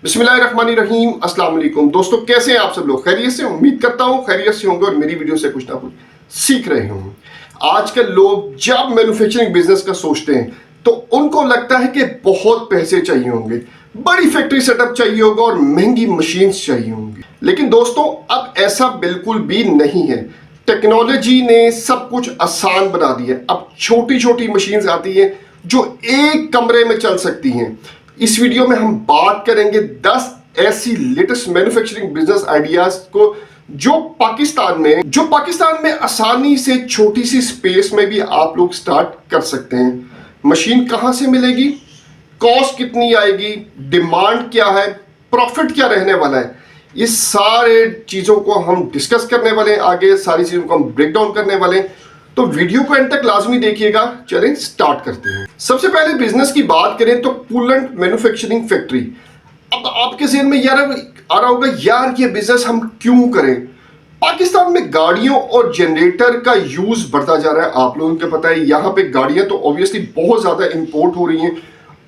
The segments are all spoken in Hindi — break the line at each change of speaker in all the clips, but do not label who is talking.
बिस्मिल्लाहिर्रहमानिर्रहीम, अस्सलाम वालेकुम। दोस्तों, कैसे हैं आप सब लोग? खैरियत से? उम्मीद करता हूँ खैरियत से होंगे और मेरी वीडियो से कुछ ना कुछ सीख रहे होंगे। आजकल लोग जब मैन्युफैक्चरिंग बिजनेस का सोचते हैं तो उनको लगता है कि बहुत पैसे चाहिए होंगे, बड़ी फैक्ट्री सेटअप चाहिए होगा और महंगी मशीन्स चाहिए होंगी। लेकिन दोस्तों, अब ऐसा बिल्कुल भी नहीं है। टेक्नोलॉजी ने सब कुछ आसान बना दिया। अब छोटी छोटी मशीन्स आती हैं जो एक कमरे में चल सकती हैं। इस वीडियो में हम बात करेंगे 10 ऐसी लेटेस्ट मैन्युफैक्चरिंग बिजनेस आइडियाज को जो पाकिस्तान में आसानी से छोटी सी स्पेस में भी आप लोग स्टार्ट कर सकते हैं। मशीन कहां से मिलेगी, कॉस्ट कितनी आएगी, डिमांड क्या है, प्रॉफिट क्या रहने वाला है, इस सारे चीजों को हम डिस्कस करने वाले हैं। आगे सारी चीजों को हम ब्रेक डाउन करने वाले हैं, तो वीडियो को एंड तक लाजमी देखिएगा। चलें स्टार्ट करते हैं। सबसे पहले बिजनेस की बात करें तो कूलेंट मैन्युफैक्चरिंग फैक्ट्री। अब आपके जहन में यार आ रहा होगा, यार ये बिजनेस हम क्यों करें? पाकिस्तान में गाड़ियों और जनरेटर का यूज बढ़ता जा रहा है। आप लोगों को पता है यहाँ पे गाड़ियां तो ऑब्वियसली बहुत ज्यादा इंपोर्ट हो रही हैं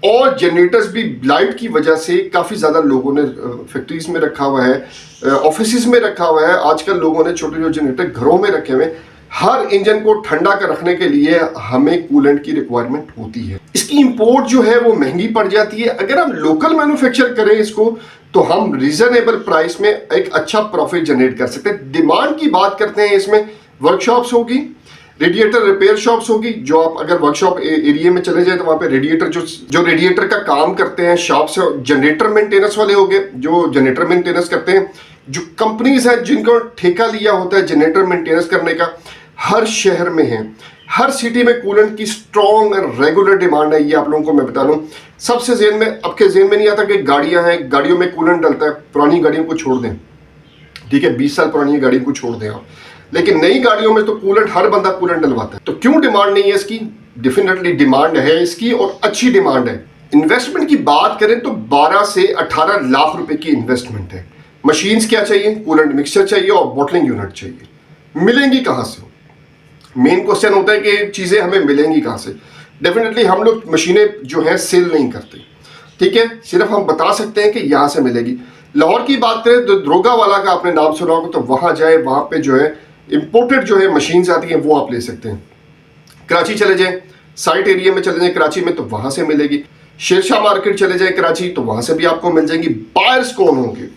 और जनरेटर्स भी लाइट की वजह से काफी ज्यादा लोगों ने फैक्ट्रीज में रखा हुआ है, ऑफिस में रखा हुआ है। आजकल लोगों ने छोटे छोटे जनरेटर घरों में रखे हुए हैं। हर इंजन को ठंडा कर रखने के लिए हमें कूलेंट की रिक्वायरमेंट होती है। इसकी इंपोर्ट जो है वो महंगी पड़ जाती है। अगर हम लोकल मैन्युफैक्चर करें इसको तो हम रीजनेबल प्राइस में एक अच्छा प्रॉफिट जनरेट कर सकते हैं। डिमांड की बात करते हैं, इसमें वर्कशॉप्स होगी, रेडिएटर रिपेयर शॉप्स होगी। जो आप अगर वर्कशॉप एरिया में चले जाए तो वहां पे रेडिएटर जो रेडिएटर का काम करते हैं शॉप्स है। जनरेटर मेंटेनेंस वाले हो गए जो जनरेटर मेंटेनेंस करते हैं। जो कंपनीज है जिनको ठेका लिया होता है जनरेटर मेंटेनेंस करने का, हर शहर में है, हर सिटी में कूलेंट की स्ट्रॉन्ग एंड रेगुलर डिमांड है। ये आप लोगों को मैं बता दूं। सबसे जेन में आपके जेन में नहीं आता कि गाड़ियां हैं, गाड़ियों में कूलेंट डलता है। पुरानी गाड़ियों को छोड़ दें, ठीक है, 20 साल पुरानी गाड़ियों को छोड़ दें आप, लेकिन नई गाड़ियों में तो कूलेंट हर बंदा कूलेंट डलवाता है। तो क्यों डिमांड नहीं है इसकी? डेफिनेटली डिमांड है इसकी और अच्छी डिमांड है। इन्वेस्टमेंट की बात करें तो 12 से 18 लाख रुपए की इन्वेस्टमेंट है। मशीन्स क्या चाहिए? कूलेंट मिक्सचर चाहिए और बॉटलिंग यूनिट चाहिए। मिलेंगी कहां से? मेन क्वेश्चन होता है कि चीजें हमें मिलेंगी कहां से। डेफिनेटली हम लोग मशीनें जो है सेल नहीं करते, ठीक है, सिर्फ हम बता सकते हैं कि यहां से मिलेगी। लाहौर की बात करें तो दरोगा वाला का आपने नाम सुना होगा, तो वहां जाए, वहां पे जो है इंपोर्टेड जो है मशीन्स आती हैं वो आप ले सकते हैं। कराची चले जाए, साइट एरिया में चले जाए कराची में, तो वहां से मिलेगी। शेरशाह मार्केट चले जाए कराची, तो वहां से भी आपको मिल जाएंगी। बायर्स कौन होंगे?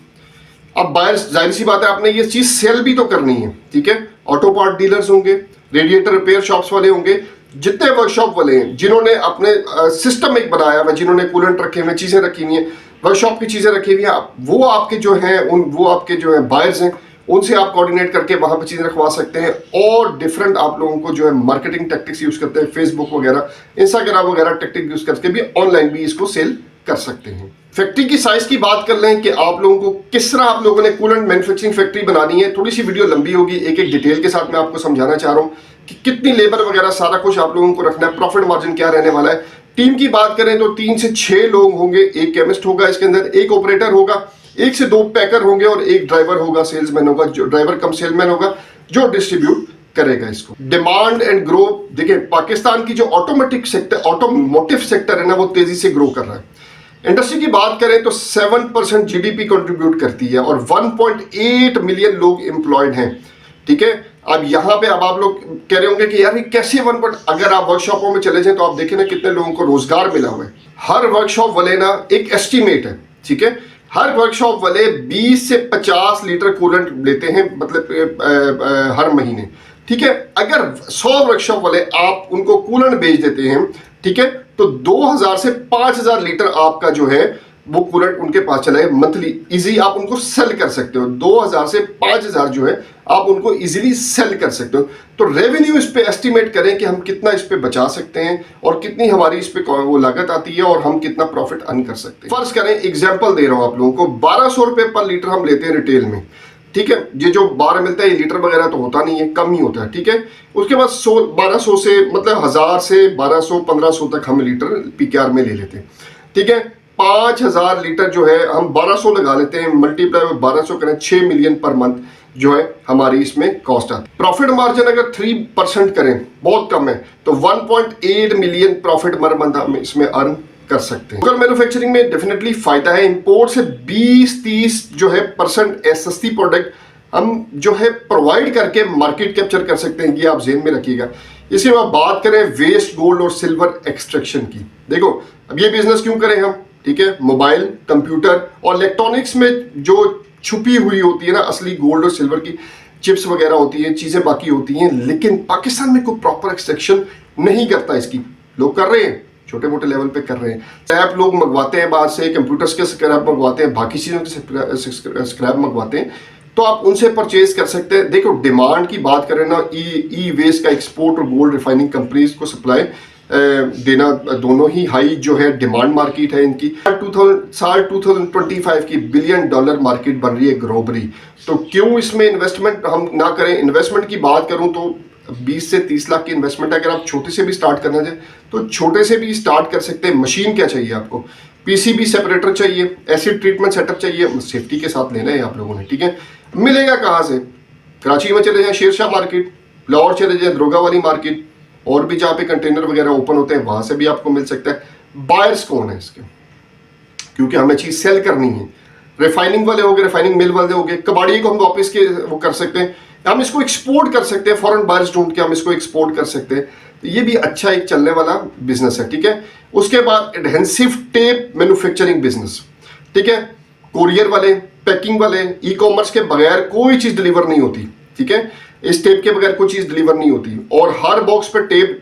अब बायर्स जाहिर सी बात है आपने ये चीज सेल भी तो करनी है, ठीक है। ऑटो पार्ट डीलर्स होंगे, रेडिएटर रिपेयर शॉप्स वाले होंगे, जितने वर्कशॉप वाले हैं जिन्होंने अपने सिस्टम एक बनाया हुआ, जिन्होंने कूलेंट रखे हुए, चीजें रखी हुई हैं, वर्कशॉप की चीजें रखी हुई हैं, वो आपके जो हैं वो आपके जो है बायर्स हैं। उनसे आप कोऑर्डिनेट करके वहां पे चीजें रखवा सकते हैं। और डिफरेंट आप लोगों को जो है मार्केटिंग टैक्टिक्स यूज करते हैं, फेसबुक वगैरह, इंस्टाग्राम वगैरह टैक्टिक यूज करके भी ऑनलाइन भी इसको सेल कर सकते हैं। फैक्ट्री की साइज की बात कर लें कि आप लोगों को किस तरह आप लोगों ने कूलेंट मैन्युफैक्चरिंग फैक्ट्री बनानी है। थोड़ी सी वीडियो लंबी होगी, एक एक डिटेल के साथ मैं आपको समझाना चाह रहा हूं कि कितनी लेबर वगैरह सारा कुछ आप लोगों को रखना है, प्रॉफिट मार्जिन क्या रहने वाला है। टीम की बात करें तो 3 से 6 लोग होंगे, एक केमिस्ट होगा इसके अंदर, एक ऑपरेटर होगा, 1 से 2 पैकर होंगे और एक ड्राइवर होगा, सेल्समैन होगा, जो ड्राइवर कम सेलमैन होगा जो डिस्ट्रीब्यूट करेगा इसको। डिमांड एंड ग्रो, देखिए पाकिस्तान की जो ऑटोमोटिव सेक्टर है ना, वो तेजी से ग्रो कर रहा है। इंडस्ट्री की बात करें तो 7% जीडीपी कंट्रीब्यूट करती है और 1.8 मिलियन लोग एम्प्लॉयड हैं, ठीक है। अब यहाँ पे अब आप लोग कह रहे होंगे कि यार ये कैसे अगर आप वर्कशॉपों में चले जाएं तो आप देखें ना कितने लोगों को रोजगार मिला हुआ है। हर वर्कशॉप वाले ना, एक एस्टिमेट है, ठीक है, हर वर्कशॉप वाले 20 से 50 लीटर कूलेंट लेते हैं, मतलब हर महीने, ठीक है। अगर 100 वर्कशॉप वाले आप उनको कूलेंट बेच देते हैं, ठीक है, तो 2000 से 5000 लीटर आपका जो है वो कूलेंट उनके पास चला है मंथली। इजी आप उनको सेल कर सकते हो। 2000 से 5000 जो है आप उनको इजीली सेल कर सकते हो। तो रेवेन्यू इस पे एस्टिमेट करें कि हम कितना इस पे बचा सकते हैं और कितनी हमारी इस पे वो लागत आती है और हम कितना प्रॉफिट अर्न कर सकते हैं। फर्ज करें, एग्जांपल दे रहा हूं आप लोगों को, 1200 रुपए पर लीटर हम लेते हैं रिटेल में, ठीक है। ये जो बार मिलता है ये लीटर वगैरह तो होता नहीं है, कम ही होता है, ठीक है। उसके बाद 1200 से मतलब 1000 से 1200 1500 तक हम लीटर पीकेआर में ले लेते हैं, ठीक है। 5000 लीटर जो है हम 1200 लगा लेते हैं, मल्टीप्लाई में 1200 करें, 6 मिलियन पर मंथ जो है हमारी इसमें कॉस्ट आती है। प्रॉफिट मार्जिन अगर 3% करें, बहुत कम है, तो 1.8 मिलियन प्रॉफिट पर मंथ हम इसमें अर्न कर सकते हैं। लोकल मैन्युफैक्चरिंग में डेफिनेटली फायदा है। इंपोर्ट से 20-30 जो है परसेंट सस्ती प्रोडक्ट हम जो है प्रोवाइड करके मार्केट कैप्चर कर सकते हैं, ये आप जेहन में रखिएगा। इसके बाद बात करें वेस्ट गोल्ड और सिल्वर एक्सट्रैक्शन की। देखो अब ये बिजनेस क्यों करें हम, ठीक है, मोबाइल, कंप्यूटर और इलेक्ट्रॉनिक्स में जो छुपी हुई होती है ना असली गोल्ड और सिल्वर की चिप्स वगैरह होती है, चीजें बाकी होती हैं, लेकिन पाकिस्तान में कोई प्रॉपर एक्सट्रैक्शन नहीं करता इसकी। लोग कर रहे हैं, छोटे मोटे लेवल पे कर रहे हैं। स्क्रैप लोग मंगवाते हैं बाहर से, कंप्यूटर्स के स्क्रैप मंगवाते हैं, बाकी चीज़ों के स्क्रैप मंगवाते हैं, तो आप उनसे परचेज कर सकते हैं। देखो डिमांड की बात करें ना, ई वेस्ट का एक्सपोर्ट और गोल्ड रिफाइनिंग कंपनीज को सप्लाई देना, दोनों ही हाई जो है डिमांड मार्केट है इनकी। साल 2025 की $1 बिलियन मार्केट बन रही है ग्लोबली। तो क्यों इसमें इन्वेस्टमेंट हम ना करें। इन्वेस्टमेंट की बात करूं तो 20 से 30 लाख की इन्वेस्टमेंट है। अगर आप छोटे से भी स्टार्ट करना चाहें तो छोटे से भी स्टार्ट कर सकते हैं। मशीन क्या चाहिए आपको, पीसीबी सेपरेटर चाहिए, एसिड ट्रीटमेंट सेटअप चाहिए, सेफ्टी के साथ लेना है आप लोगों ने, ठीक है। मिलेगा कहाँ से, कराची में चले जाए शेरशाह मार्केट, लाहौर चले जाए दरोगा वाली मार्केट, और भी जहाँ पे कंटेनर वगैरह ओपन होते हैं वहां से भी आपको मिल सकता है। बायर्स कौन है इसके, क्योंकि हमें चीज सेल करनी है। रिफाइनिंग वाले हो गए, रिफाइनिंग मिल वाले हो गए, कबाड़ी को हम वापस के वो कर सकते हैं, हम इसको एक्सपोर्ट कर सकते हैं, फॉरेन बायर्स ढूंढ के हम इसको एक्सपोर्ट कर सकते हैं। तो ये भी अच्छा एक चलने वाला बिजनेस है, ठीक है। उसके बाद एडहेंसिव टेप मैन्युफैक्चरिंग बिजनेस, ठीक है। कोरियर वाले, पैकिंग वाले, ई कॉमर्स के बगैर कोई चीज डिलीवर नहीं होती, ठीक है। इस टेप के बगैर कोई चीज डिलीवर नहीं होती, और हर बॉक्स पर टेप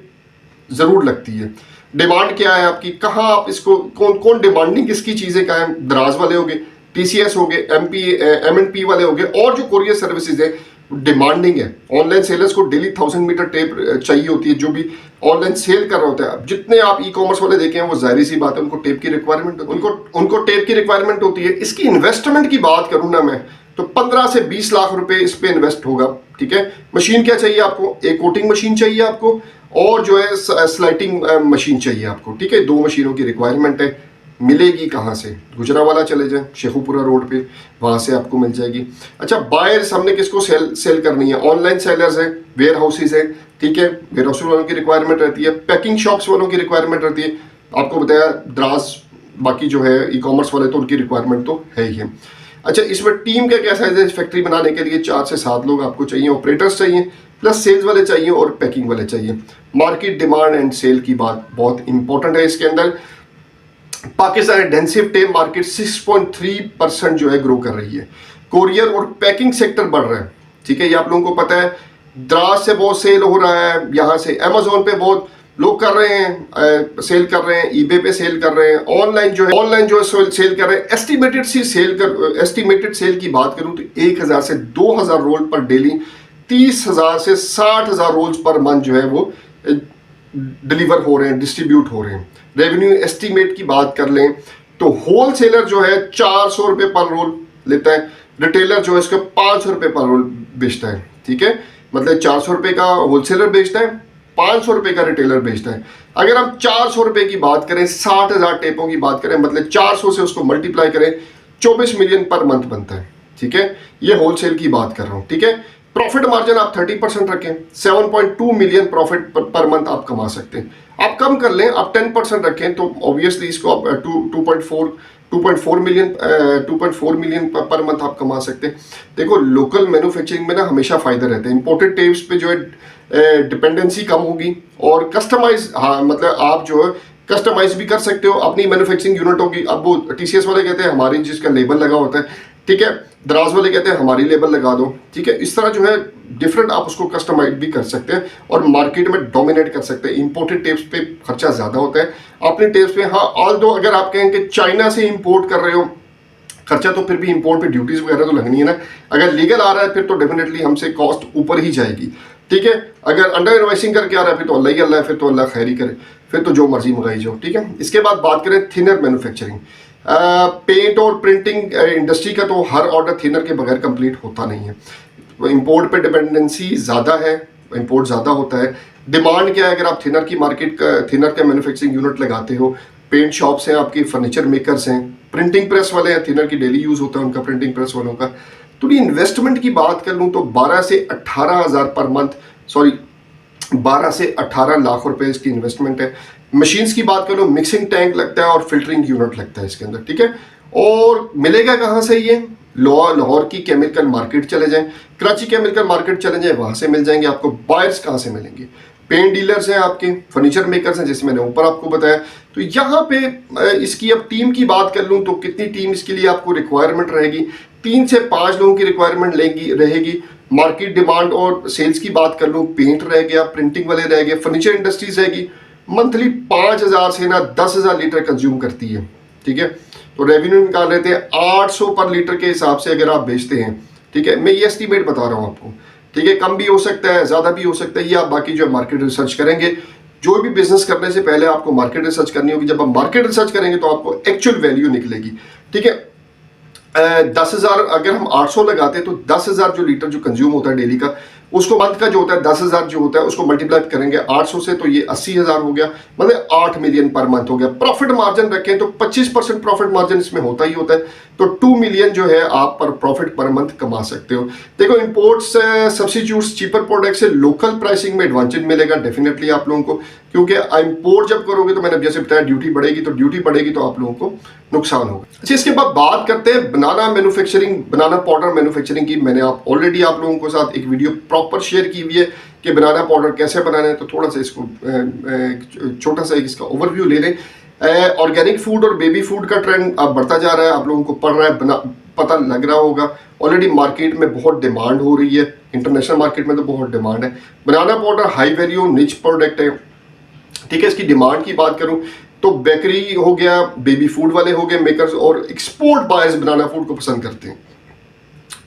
जरूर लगती है। डिमांड क्या है आपकी, कहाँ आप इसको, कौन कौन डिमांडिंग किसकी चीजें का है, दराज वाले हो गए, टीसीएस हो गए, एमएनपी वाले हो गए, और जो कोरियर सर्विसेज है डिमांडिंग है। ऑनलाइन सेलर्स को डेली 1000 मीटर टेप चाहिए होती है, जो भी ऑनलाइन सेल कर रहा होता है। जितने आप ई कॉमर्स वाले देखे हैं वो जाहिर सी बात है उनको टेप की रिक्वायरमेंट, उनको टेप की रिक्वायरमेंट होती है। इसकी इन्वेस्टमेंट की बात करूं ना मैं, तो 15 से 20 लाख रुपए इस पे इन्वेस्ट होगा, ठीक है। मशीन क्या चाहिए आपको, एक कोटिंग मशीन चाहिए आपको, और जो है स्लाइटिंग मशीन चाहिए आपको, ठीक है। 2 मशीनों की रिक्वायरमेंट है। मिलेगी कहाँ से, गुजरावाला चले जाए शेखुपुरा रोड पे, वहां से आपको मिल जाएगी। अच्छा, बायर्स हमने किसको सेल करनी है, ऑनलाइन सेलर्स है, वेयर हाउसेज है, ठीक है। वेयर हाउस वालों की रिक्वायरमेंट रहती है, पैकिंग शॉप्स वालों की रिक्वायरमेंट रहती है, आपको बताया द्रास, बाकी जो है ई कॉमर्स वाले, तो उनकी रिक्वायरमेंट तो है ही है। अच्छा, इसमें टीम का क्या साइज है, फैक्ट्री बनाने के लिए 4 से 7 लोग आपको चाहिए, ऑपरेटर्स चाहिए, प्लस सेल्स वाले चाहिए और पैकिंग वाले चाहिए। मार्केट डिमांड एंड सेल की बात बहुत इंपॉर्टेंट है इसके अंदर। पाकिस्तान एडहेंसिव टेप मार्केट 6.3% जो है ग्रो कर रही है। कोरियर और पैकिंग सेक्टर बढ़ रहा है, ठीक है, ये आप लोगों को पता है। द्रास से बहुत सेल हो रहा है, यहाँ से अमेजोन पे बहुत लोग कर रहे हैं, सेल कर रहे हैं, ईबे पे सेल कर रहे हैं, ऑनलाइन जो है सेल कर रहे हैं। एस्टिमेटेड सेल की बात करूं तो 1000 से 2000 रोल पर डेली, 30,000 से 60,000 रोल्स पर मंथ जो है वो डिलीवर हो रहे हैं, डिस्ट्रीब्यूट हो रहे हैं। रेवेन्यू एस्टीमेट की बात कर लें तो होलसेलर जो है 400 रुपये पर रोल लेता है, रिटेलर जो है इसका 500 रुपये पर रोल बेचता है, ठीक है। मतलब 400 रुपये का होलसेलर बेचता है, 500 रुपये का रिटेलर बेचता है। अगर हम 400 रुपये की बात करें, 60,000 टेपों की बात करें, मतलब 400 से उसको मल्टीप्लाई करें, 24 मिलियन पर मंथ बनता है, ठीक है। ये होलसेल की बात कर रहा हूँ, ठीक है। प्रॉफिट मार्जिन आप 30% रखें, 7.2 मिलियन प्रॉफिट पर मंथ आप कमा सकते हैं। आप कम कर लें, आप 10% रखें तो ऑब्वियसली इसको आप 2.4 मिलियन पर मंथ आप कमा सकते हैं। देखो लोकल मैन्युफैक्चरिंग में ना हमेशा फायदा रहता है। इंपोर्टेड टेप्स पे जो है डिपेंडेंसी कम होगी, और कस्टमाइज, हाँ मतलब आप जो है कस्टमाइज भी कर सकते हो, अपनी मैन्युफैक्चरिंग यूनिट होगी। अब वो टीसीएस वाले कहते हैं हमारी जिसका लेबल लगा होता है, ठीक है, दराज वाले कहते हैं हमारी लेबल लगा दो, ठीक है। इस तरह जो है डिफरेंट आप उसको कस्टमाइज भी कर सकते हैं और मार्केट में डोमिनेट कर सकते हैं। इंपोर्टेड टेप्स पे खर्चा ज़्यादा होता है, अपने टेप्स पे हाँ, ऑल्दो अगर आप कहें कि चाइना से इंपोर्ट कर रहे हो खर्चा, तो फिर भी इंपोर्ट पे ड्यूटीज़ वगैरह तो लगनी है ना। अगर लीगल आ रहा है फिर तो डेफिनेटली हमसे कॉस्ट ऊपर ही जाएगी, ठीक है। अगर अंडर इनवॉइसिंग करके आ रहा है फिर तो अल्लाह ही अल्लाह है, फिर तो अल्लाह खैर ही करे, फिर तो जो मर्जी मंगाई जाओ, ठीक है। इसके बाद बात करें थिनर मैन्युफैक्चरिंग, पेंट और प्रिंटिंग इंडस्ट्री का तो हर ऑर्डर थिनर के बगैर कंप्लीट होता नहीं है। इंपोर्ट पे डिपेंडेंसी ज़्यादा है, इंपोर्ट ज़्यादा होता है। डिमांड क्या है, अगर आप थिनर की मार्केट का, थिनर का मैन्युफैक्चरिंग यूनिट लगाते हो, पेंट शॉप्स हैं आपकी, फर्नीचर मेकर्स हैं, प्रिंटिंग प्रेस वाले हैं, थिनर की डेली यूज़ होता है उनका, प्रिंटिंग प्रेस वालों का। तो इन्वेस्टमेंट की बात कर लूँ तो 12 से 18 हज़ार पर मंथ, 12 से 18 लाख रुपए इसकी इन्वेस्टमेंट है। मशीन्स की बात करो, मिक्सिंग टैंक लगता है और फिल्टरिंग यूनिट लगता है इसके अंदर, ठीक है। और मिलेगा कहाँ से ये? लाहौर की केमिकल मार्केट चले जाएं, कराची केमिकल मार्केट चले जाएं, वहां से मिल जाएंगे आपको। बायर्स कहाँ से मिलेंगे? पेंट डीलर्स हैं आपके, फर्नीचर मेकर्स हैं, जैसे मैंने ऊपर आपको बताया। तो यहाँ पे इसकी अब टीम की बात कर लूँ तो कितनी टीम इसके लिए आपको रिक्वायरमेंट रहेगी? 3 से 5 लोगों की रिक्वायरमेंट रहेगी। मार्केट डिमांड और सेल्स की बात कर लूँ, पेंट रह गया, प्रिंटिंग वाले रह गए, फर्नीचर इंडस्ट्रीज रहेगी। मंथली 5,000 से ना 10,000 लीटर कंज्यूम करती है, ठीक है। तो रेवेन्यू निकाल रहे थे 800 पर लीटर के हिसाब से अगर आप बेचते हैं, ठीक है। मैं ये एस्टीमेट बता रहा हूँ आपको, ठीक है। कम भी हो सकता है, ज्यादा भी हो सकता है, ये आप बाकी जो मार्केट रिसर्च करेंगे। जो भी बिजनेस करने से पहले आपको मार्केट रिसर्च करनी होगी। जब आप मार्केट रिसर्च करेंगे तो आपको एक्चुअल वैल्यू निकलेगी, ठीक है। 10,000 अगर हम 800 लगाते हैं तो 10,000 जो लीटर जो कंज्यूम होता है डेली का, उसको मंथ का जो होता है 10,000 जो होता है उसको मल्टीप्लाई करेंगे 800 से, तो ये 80,000 हो गया, मतलब 8 मिलियन पर मंथ हो गया। प्रॉफिट मार्जिन रखें तो 25% प्रॉफिट मार्जिन इसमें होता ही होता है, तो 2 मिलियन जो है आप पर प्रॉफिट पर मंथ कमा सकते हो। देखो, इंपोर्ट्स सब्सिट्यूट्स चीपर प्रोडक्ट से लोकल प्राइसिंग में एडवांटेज मिलेगा डेफिनेटली आप लोगों को, क्योंकि इंपोर्ट जब करोगे तो मैंने जैसे बताया ड्यूटी बढ़ेगी, तो ड्यूटी बढ़ेगी तो आप लोगों को नुकसान होगा। अच्छा, इसके बाद बात करते हैं बनाना मैन्युफैक्चरिंग, बनाना पाउडर मैन्युफैक्चरिंग की। मैंने ऑलरेडी आप लोगों के साथ एक वीडियो प्रॉपर शेयर की हुई है कि बनाना पाउडर कैसे बनाना है, तो थोड़ा सा इसको छोटा सा इसका ओवरव्यू ले लें। ऑर्गेनिक फूड और बेबी फूड का ट्रेंड अब बढ़ता जा रहा है, आप लोगों को पड़ रहा है, पता लग रहा होगा। ऑलरेडी मार्केट में बहुत डिमांड हो रही है, इंटरनेशनल मार्केट में तो बहुत डिमांड है। बनाना पाउडर हाई वैल्यू निच प्रोडक्ट है, ठीक है। इसकी डिमांड की बात करूं तो बेकरी हो गया, बेबी फूड वाले हो गए मेकर्स, और एक्सपोर्ट बायर्स बनाना फूड को पसंद करते हैं,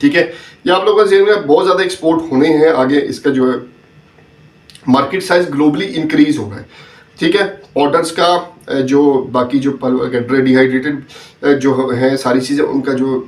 ठीक है। ये आप लोगों का बहुत ज्यादा एक्सपोर्ट होने हैं आगे, इसका जो है मार्केट साइज ग्लोबली इंक्रीज हो रहा है, ठीक है। पाउडर्स का जो बाकी जो डिहाइड्रेटेड जो है सारी चीज़ें, उनका जो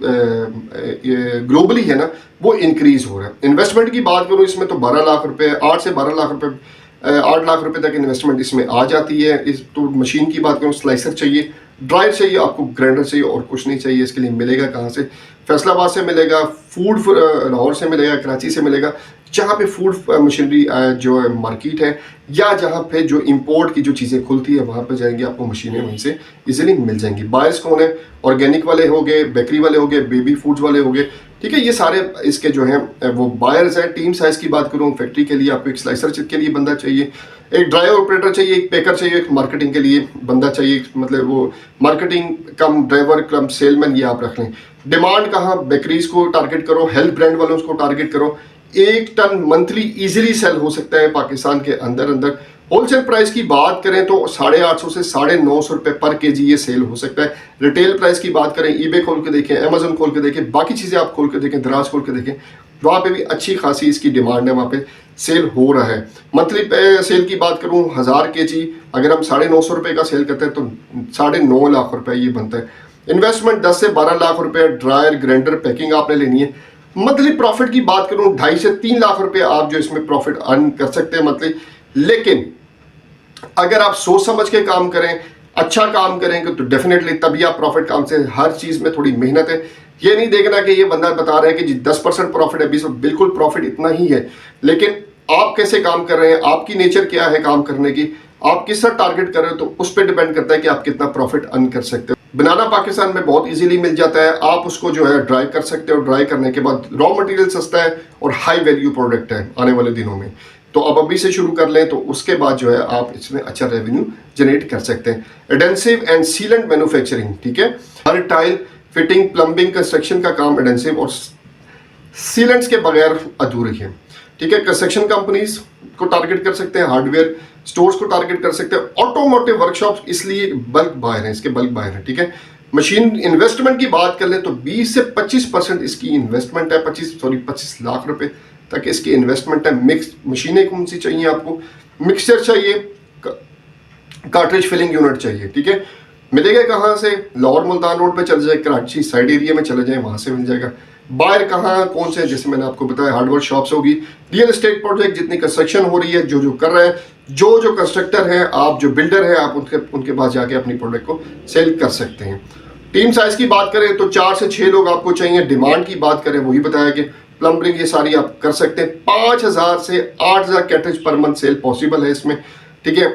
ग्लोबली है ना, वो इंक्रीज हो रहा है। इन्वेस्टमेंट की बात करूँ इसमें तो 12 लाख रुपए, 8 से 12 लाख रुपए, 8 लाख रुपए तक इन्वेस्टमेंट इसमें आ जाती है। इस तो मशीन की बात करूँ, स्लाइसर चाहिए, ड्रायर चाहिए, आपको ग्राइंडर चाहिए और कुछ नहीं चाहिए। इसके लिए मिलेगा कहाँ से? फैसलाबाद से मिलेगा, फूड लाहौर से मिलेगा, कराची से मिलेगा, जहाँ पे फूड मशीनरी जो मार्केट है, या जहाँ पे जो इंपोर्ट की जो चीज़ें खुलती है वहाँ पे जाएंगे, आपको मशीनें वहीं से इजीली मिल जाएंगी। बायर्स कौन है? ऑर्गेनिक वाले हो गए, बेकरी वाले हो गए, बेबी फूड्स वाले हो गए, ठीक है। ये सारे इसके जो हैं वो बायर्स हैं। टीम साइज की बात करूँ, फैक्ट्री के लिए आपको एक स्लाइसर के लिए बंदा चाहिए, एक ड्राई ऑपरेटर चाहिए, एक पेकर चाहिए, एक मार्केटिंग के लिए बंदा चाहिए, मतलब वो मार्केटिंग कम ड्राइवर कम सेलमैन, ये आप रख लें। डिमांड कहाँ? बेकरीज को टारगेट करो, हेल्थ ब्रांड वालों को टारगेट करो। 1 टन मंथली इजीली सेल हो सकता है पाकिस्तान के अंदर। होलसेल प्राइस की बात करें तो 850 से 950 रुपए पर केजी ये सेल हो सकता है। रिटेल प्राइस की बात करें, ईबे खोल के देखें, अमेजन खोल के देखें, बाकी चीज़ें आप खोल के देखें, दराज खोल के देखें, वहाँ पे भी अच्छी खासी इसकी डिमांड है, वहाँ पे सेल हो रहा है। मंथली सेल की बात करूँ 1000 केजी अगर हम 950 रुपए का सेल करते हैं तो 9.5 लाख रुपए ये बनता है। इन्वेस्टमेंट 10 से 12 लाख रुपए, ड्रायर ग्राइंडर पैकिंग आपने लेनी है। मंथली प्रॉफिट की बात करूं 2.5 से 3 लाख रुपए आप जो इसमें प्रॉफिट अर्न कर सकते हैं मंथली। लेकिन अगर आप सोच समझ के काम करें, अच्छा काम करेंगे तो डेफिनेटली तभी आप प्रॉफिट काम से, हर चीज में थोड़ी मेहनत है। ये नहीं देखना कि ये बंदा बता रहा है कि जी 10% प्रॉफिट है, 20, बिल्कुल प्रॉफिट इतना ही है। लेकिन आप कैसे काम कर रहे हैं, आपकी नेचर क्या है काम करने की, आप किस तरह टारगेट कर रहे हो, तो उस पर डिपेंड करता है कि आप कितना प्रॉफिट अर्न कर सकते हो। बनाना पाकिस्तान में बहुत इजीली मिल जाता है, आप उसको जो है ड्राई कर सकते हो। ड्राई करने के बाद रॉ मटेरियल सस्ता है और हाई वैल्यू प्रोडक्ट है आने वाले दिनों में। तो अब अभी से शुरू कर लें तो उसके बाद जो है आप इसमें अच्छा रेवेन्यू जनरेट कर सकते हैं। एडेंसिव एंड सीलेंट मैन्युफैक्चरिंग, ठीक है। हर टाइल, फिटिंग, प्लम्बिंग, कंस्ट्रक्शन का काम एडेंसिव और सीलेंट्स के बगैर अधूरी है, ठीक है। कंस्ट्रक्शन कंपनीज को टारगेट कर सकते हैं, हार्डवेयर स्टोर्स को टारगेट कर सकते हैं, ऑटोमोटिव वर्कशॉप इसलिए बल्क बायर है, इसके बल्क बायर है, ठीक है। मशीन इन्वेस्टमेंट की बात कर लें तो 20 से 25% इसकी इन्वेस्टमेंट है, 25 लाख रुपए तक इसकी इन्वेस्टमेंट है। मिक्स मशीनें कौन सी चाहिए आपको? मिक्सचर चाहिए, कार्ट्रिज फिलिंग यूनिट चाहिए, ठीक है। मिलेगा कहाँ से? लाहौर मुल्तान रोड पे चले जाए, कराची साइड एरिया में चले जाए, वहां से मिल जाएगा। बायर कहाँ कौन से? जैसे मैंने आपको बताया हार्डवेयर शॉप्स होगी, रियल एस्टेट प्रोजेक्ट जितनी कंस्ट्रक्शन हो रही है, जो कर रहे हैं, जो कंस्ट्रक्टर हैं, आप जो बिल्डर हैं, आप उनके पास जाके अपनी प्रोडक्ट को सेल कर सकते हैं। टीम साइज की बात करें तो 4 से 6 लोग आपको चाहिए। डिमांड की बात करें वही बताया कि प्लम्बिंग ये सारी आप कर सकते हैं। 5,000 से 8,000 कैटेज पर मंथ सेल पॉसिबल है इसमें, ठीक है।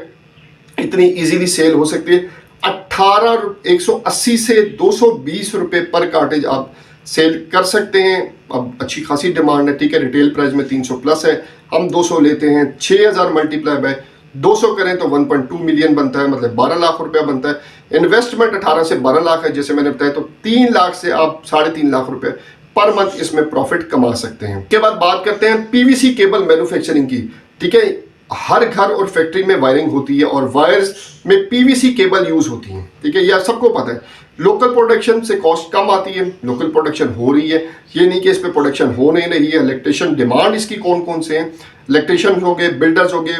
इतनी इजीली सेल हो सकती है। 180 से 220 रुपए पर कार्टेज आप सेल कर सकते हैं। अब अच्छी खासी डिमांड है, ठीक है। रिटेल प्राइस में 300 प्लस है, हम 200 लेते हैं। 6000 मल्टीप्लाई बाय 200 करें तो 1.2 मिलियन बनता है, मतलब 12 लाख रुपया बनता है। इन्वेस्टमेंट 18 से 12 लाख है, जैसे मैंने बताया। तो 3 लाख से आप 3.5 लाख रुपए पर मंथ इसमें प्रॉफिट कमा सकते हैं। के बाद बात करते हैं पीवीसी केबल मैन्युफैक्चरिंग की, ठीक है। हर घर और फैक्ट्री में वायरिंग होती है और वायर्स में पीवीसी केबल यूज होती है, ठीक है। यह सबको पता है। लोकल प्रोडक्शन से कॉस्ट कम आती है, लोकल प्रोडक्शन हो रही है, ये नहीं कि इस पे प्रोडक्शन हो नहीं रही है। इलेक्ट्रिशियन डिमांड इसकी कौन कौन से हैं? इलेक्ट्रिशियन हो गए, बिल्डर्स हो गए,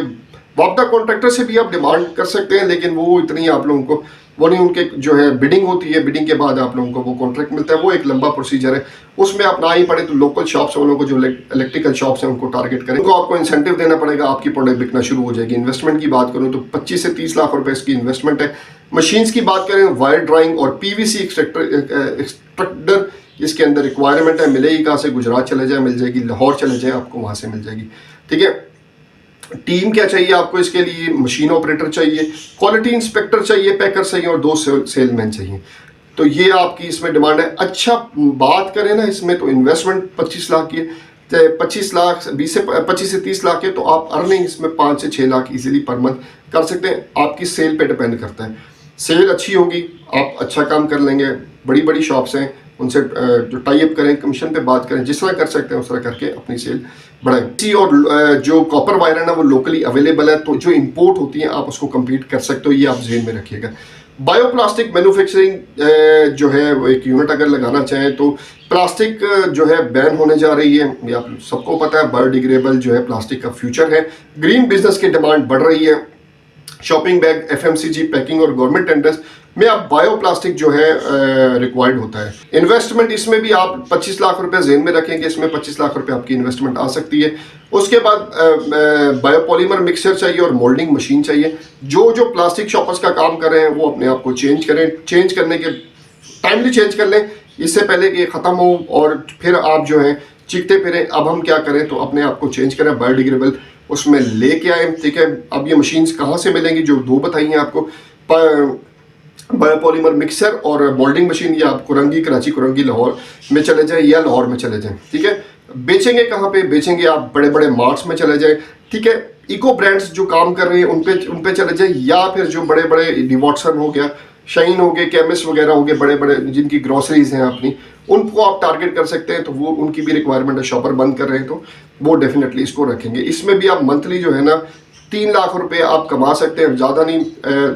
वापदा कॉन्ट्रैक्टर से भी आप डिमांड कर सकते हैं, लेकिन वो इतनी आप लोगों को वो नहीं, उनके जो है बिडिंग होती है, बिडिंग के बाद आप लोगों को वो कॉन्ट्रैक्ट मिलता है। वो एक लंबा प्रोसीजर है, उसमें आप ना ही पड़े तो लोकल शॉप्स वालों को, जो इलेक्ट्रिकल शॉप्स हैं, उनको टारगेट करें। उनको आपको इंसेंटिव देना पड़ेगा, आपकी प्रोडक्ट बिकना शुरू हो जाएगी। इन्वेस्टमेंट की बात करूँ तो 25 से 30 लाख रुपए इसकी इन्वेस्टमेंट है। मशीन्स की बात करें, वायर ड्राइंग और पीवीसी एक्सट्रैक्टर इसके अंदर रिक्वायरमेंट है। मिलेगी कहाँ से? गुजरात चले जाए मिल जाएगी, लाहौर चले जाए आपको वहाँ से मिल जाएगी, ठीक है। टीम क्या चाहिए आपको इसके लिए? मशीन ऑपरेटर चाहिए, क्वालिटी इंस्पेक्टर चाहिए, पैकर चाहिए और 2 सेलमैन चाहिए। तो ये आपकी इसमें डिमांड है। अच्छा, बात करें ना इसमें, तो इन्वेस्टमेंट 25 लाख की है। 25 लाख 25 से 30 लाख है, तो आप अर्निंग इसमें 5 से 6 लाख इजीली पर मंथ कर सकते हैं। आपकी सेल पे डिपेंड करता है। सेल अच्छी होगी, आप अच्छा काम कर लेंगे। बड़ी बड़ी शॉप्स हैं, उनसे जो टाई अप करें, कमीशन पे बात करें, जिस तरह कर सकते हैं उस तरह करके अपनी सेल बढ़ाएं। और जो कॉपर वायर है ना, वो लोकली अवेलेबल है, तो जो इंपोर्ट होती है आप उसको कम्पीट कर सकते हो, ये आप ज़हन में रखिएगा। बायोप्लास्टिक मैन्युफैक्चरिंग जो है, वो एक यूनिट अगर लगाना चाहें तो प्लास्टिक जो है बैन होने जा रही है, ये आप सबको पता है। बायोडिग्रेडेबल जो है प्लास्टिक का फ्यूचर है। ग्रीन बिजनेस की डिमांड बढ़ रही है। शॉपिंग बैग, एफएमसीजी, पैकिंग और गवर्नमेंट टेंडर्स में अब बायोप्लास्टिक जो है रिक्वायर्ड होता है। इन्वेस्टमेंट इसमें भी आप 25 लाख रुपए जेन में रखेंगे, इसमें 25 लाख रुपए आपकी इन्वेस्टमेंट आ सकती है। उसके बाद बायोपॉलीमर मिक्सचर चाहिए और मोल्डिंग मशीन चाहिए। जो प्लास्टिक शॉपर्स का काम कर रहे हैं वो अपने आप को चेंज करें, चेंज करने के टाइमली चेंज कर लें, इससे पहले कि ख़त्म हो और फिर आप जो है चीखते फिरें। अब हम क्या करें, तो अपने आप को चेंज करें, बायोडिग्रेडेबल उसमें लेके आए, ठीक है। अब ये मशीन्स कहाँ से मिलेंगी? जो 2 बताई हैं आपको, बायोपॉलीमर मिक्सर और मोल्डिंग मशीन। ये आप कुरंगी, कराची कुरंगी, लाहौर में चले जाएं या लाहौर में चले जाएं, ठीक है। बेचेंगे कहाँ पे? बेचेंगे आप बड़े बड़े मार्ट्स में चले जाएं, ठीक है। इको ब्रांड्स जो काम कर रहे हैं उन पे चले जाएं, या फिर जो बड़े बड़े डिवॉटसन हो गया, शाइन हो गए, केमिस्ट वगैरह हो गए, बड़े बड़े जिनकी ग्रोसरीज हैं अपनी, उनको आप टारगेट कर सकते हैं। तो वो उनकी भी रिक्वायरमेंट है। शॉपर बंद कर रहे हैं तो वो डेफिनेटली इसको रखेंगे। इसमें भी आप मंथली जो है ना 3 लाख रुपए आप कमा सकते हैं, ज़्यादा नहीं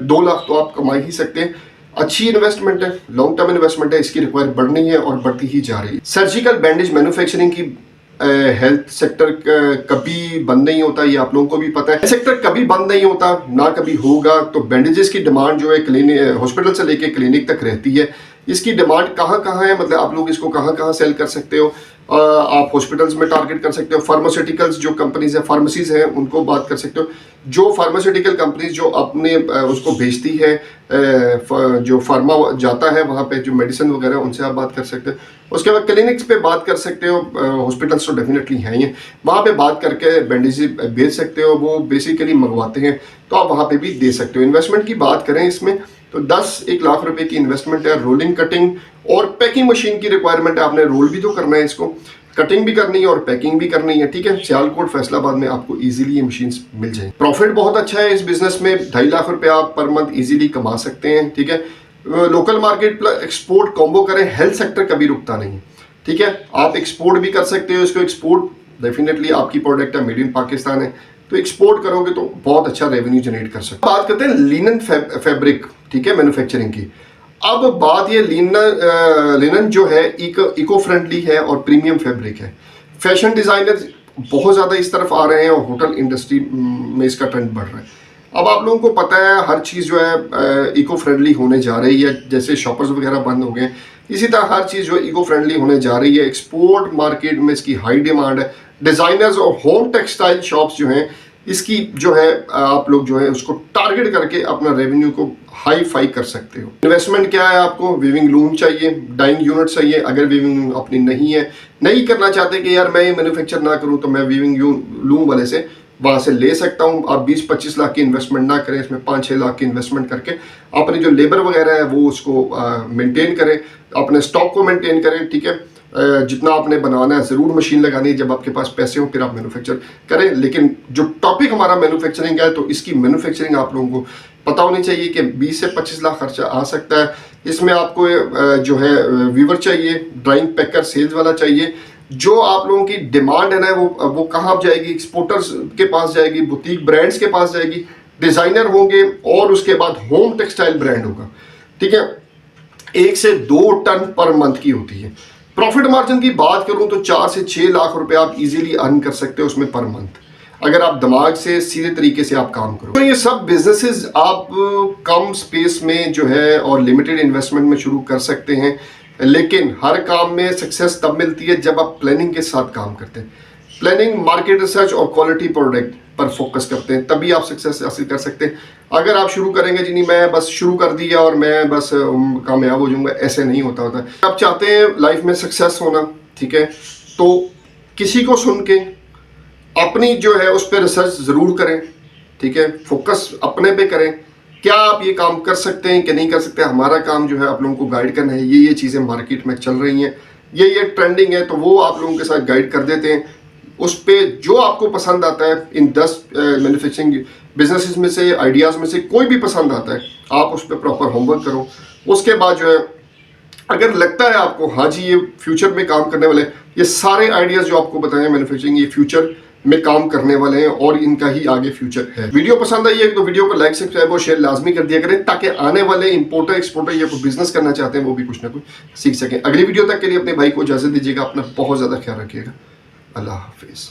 2 लाख तो आप कमा ही सकते हैं। अच्छी इन्वेस्टमेंट है, लॉन्ग टर्म इन्वेस्टमेंट है, इसकी रिक्वायरमेंट बढ़नी है और बढ़ती ही जा रही है। सर्जिकल बैंडेज मैन्युफैक्चरिंग की हेल्थ सेक्टर कभी बंद नहीं होता, ये आप लोगों को भी पता है। सेक्टर कभी बंद नहीं होता, ना कभी होगा। तो बैंडेजेस की डिमांड जो है क्लिनिक, हॉस्पिटल से लेके क्लिनिक तक रहती है। इसकी डिमांड कहाँ कहाँ है, मतलब आप लोग इसको कहाँ कहाँ सेल कर सकते हो? आप हॉस्पिटल्स में टारगेट कर सकते हो। फार्मास्यूटिकल्स जो कंपनीज है, फार्मेसीज हैं, उनको बात कर सकते हो। जो फार्मास्यूटिकल कंपनीज जो अपने उसको भेजती है, जो फार्मा जाता है वहाँ पे जो मेडिसिन वगैरह, उनसे आप बात कर सकते हो। उसके बाद क्लिनिक्स पे बात कर सकते हो। हॉस्पिटल्स तो डेफिनेटली हैं ही, वहाँ पे बात करके बैंडेज भेज सकते हो। वो बेसिकली मंगवाते हैं, तो आप वहाँ पे भी दे सकते हो। इन्वेस्टमेंट की बात करें इसमें तो 10-1 लाख रुपए की इन्वेस्टमेंट है। रोलिंग, कटिंग और पैकिंग मशीन की रिक्वायरमेंट है। आपने रोल भी तो करना है, इसको कटिंग भी करनी है और पैकिंग भी करनी है, ठीक है। सियालकोट, फैसलाबाद में आपको इजीली ये मशीन्स मिल जाए। प्रॉफिट बहुत अच्छा है इस बिजनेस में, 2.5 लाख रुपए आप पर मंथ इजीली कमा सकते हैं, ठीक है। Local market plus export combo करें, हेल्थ सेक्टर कभी रुकता नहीं, ठीक है। आप एक्सपोर्ट भी कर सकते हो इसको। एक्सपोर्ट डेफिनेटली आपकी प्रोडक्ट है, मेड इन पाकिस्तान है, तो एक्सपोर्ट करोगे तो बहुत अच्छा रेवेन्यू जनरेट कर सकते हो। बात करते हैं लिनन फैब्रिक, ठीक है, मैन्युफैक्चरिंग की। अब बात ये लिनन जो है इको फ्रेंडली है और प्रीमियम फैब्रिक है। फैशन डिजाइनर बहुत ज़्यादा इस तरफ आ रहे हैं और होटल इंडस्ट्री में इसका ट्रेंड बढ़ रहा है। अब आप लोगों को पता है हर चीज़ जो है इको फ्रेंडली होने जा रही है। जैसे शॉपर्स वगैरह बंद हो गए, इसी तरह हर चीज़ जो इको फ्रेंडली होने जा रही है। एक्सपोर्ट मार्केट में इसकी हाई डिमांड है। डिज़ाइनर्स और होम टेक्सटाइल शॉप्स जो हैं, इसकी जो है आप लोग जो है उसको टारगेट करके अपना रेवेन्यू को हाई फाई कर सकते हो। इन्वेस्टमेंट क्या है? आपको वीविंग लूम चाहिए, डाइंग यूनिट चाहिए। अगर वीविंग लूम अपनी नहीं है, नहीं करना चाहते कि यार मैं ये मैन्युफैक्चर ना करूं, तो मैं वीविंग लूम वाले से वहाँ से ले सकता हूँ। आप 20-25 लाख की इन्वेस्टमेंट ना करें, इसमें 5-6 लाख की इन्वेस्टमेंट करके अपनी जो लेबर वगैरह है वो उसको मेंटेन करें, अपने स्टॉक को मेंटेन करें, ठीक है। जितना आपने बनाना है, ज़रूर मशीन लगानी है, जब आपके पास पैसे हो फिर आप मैन्युफैक्चर करें। लेकिन जो टॉपिक हमारा मैन्युफैक्चरिंग का है, तो इसकी मैन्युफैक्चरिंग आप लोगों को पता होनी चाहिए कि 20 से 25 लाख खर्चा आ सकता है। इसमें आपको जो है वीवर चाहिए, ड्राइंग पैकर सेल्स वाला चाहिए। जो आप लोगों की डिमांड है ना, वो कहाँ जाएगी? एक्सपोर्टर्स के पास जाएगी, बुटीक ब्रांड्स के पास जाएगी, डिज़ाइनर होंगे, और उसके बाद होम टेक्सटाइल ब्रांड होगा, ठीक है। 1 से 2 टन पर मंथ की होती है। प्रॉफिट मार्जिन की बात करूं तो 4 से 6 लाख रुपए आप इजीली अर्न कर सकते हो उसमें पर मंथ, अगर आप दिमाग से सीधे तरीके से आप काम करो। तो ये सब बिजनेसेस आप कम स्पेस में जो है और लिमिटेड इन्वेस्टमेंट में शुरू कर सकते हैं, लेकिन हर काम में सक्सेस तब मिलती है जब आप प्लानिंग के साथ काम करते हैं। प्लानिंग, मार्केट रिसर्च और क्वालिटी प्रोडक्ट पर फोकस करते हैं, तभी आप सक्सेस हासिल कर सकते हैं। अगर आप शुरू करेंगे जी नहीं मैं बस शुरू कर दिया और मैं बस कामयाब हो जाऊंगा, ऐसे नहीं होता। आप चाहते हैं लाइफ में सक्सेस होना, ठीक है, तो किसी को सुन के अपनी जो है उस पर रिसर्च ज़रूर करें, ठीक है। फोकस अपने पे करें, क्या आप ये काम कर सकते हैं कि नहीं कर सकते। हमारा काम जो है आप लोगों को गाइड करना है, ये चीज़ें मार्केट में चल रही हैं, ये ट्रेंडिंग है, तो वो आप लोगों के साथ गाइड कर देते हैं। उस पर जो आपको पसंद आता है, इन 10 मैन्युफैक्चरिंग बिजनेसेस में से, आइडियाज़ में से कोई भी पसंद आता है, आप उस पर प्रॉपर होमवर्क करो। उसके बाद जो है अगर लगता है आपको हाँ जी ये फ्यूचर में काम करने वाले, ये सारे आइडियाज़ जो आपको बताए मैन्युफैक्चरिंग, ये फ्यूचर में काम करने वाले हैं और इनका ही आगे फ्यूचर है। वीडियो पसंद आई है तो वीडियो को लाइक, सब्सक्राइब और शेयर लाजमी कर दिया करें, ताकि आने वाले इंपोर्टर एक्सपोर्टर या कोई बिजनेस करना चाहते हैं वो भी कुछ ना कुछ सीख सकें। अगली वीडियो तक के लिए अपने भाई को इजाजत दीजिएगा, अपना बहुत ज़्यादा ख्याल रखिएगा। अल्लाह हाफिज़।